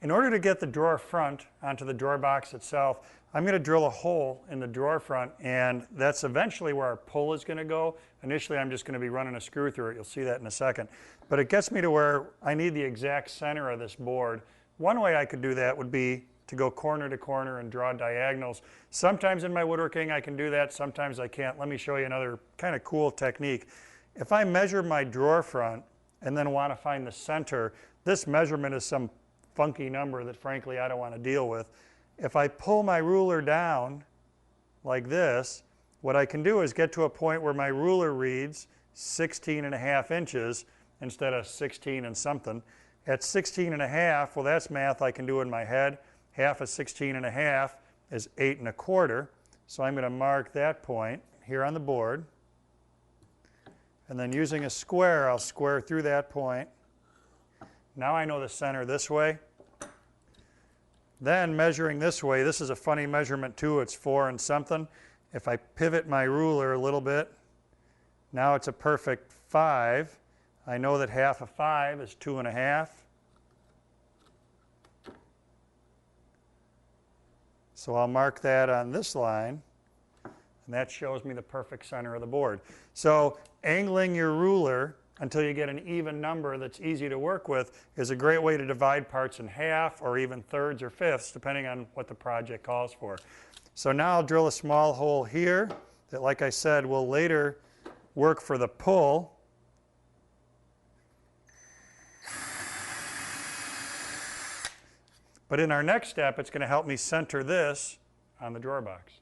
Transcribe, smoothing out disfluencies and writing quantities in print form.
In order to get the drawer front onto the drawer box itself, I'm going to drill a hole in the drawer front, and that's eventually where our pull is going to go. Initially, I'm just going to be running a screw through it. You'll see that in a second. But it gets me to where I need the exact center of this board. One way I could do that would be to go corner to corner and draw diagonals. Sometimes in my woodworking I can do that, sometimes I can't. Let me show you another kind of cool technique. If I measure my drawer front and then want to find the center, this measurement is some funky number that frankly I don't want to deal with. If I pull my ruler down like this, what I can do is get to a point where my ruler reads 16.5 inches instead of 16 and something. At 16.5, well, that's math I can do in my head. Half of 16.5 is 8.25. So I'm going to mark that point here on the board. And then using a square, I'll square through that point. Now I know the center this way. Then measuring this way, this is a funny measurement too, it's 4 and something. If I pivot my ruler a little bit, now it's a perfect 5. I know that half of 5 is 2.5. So I'll mark that on this line, and that shows me the perfect center of the board. So angling your ruler until you get an even number that's easy to work with is a great way to divide parts in half or even thirds or fifths, depending on what the project calls for. So now I'll drill a small hole here that, like I said, will later work for the pull. But in our next step, it's going to help me center this on the drawer box.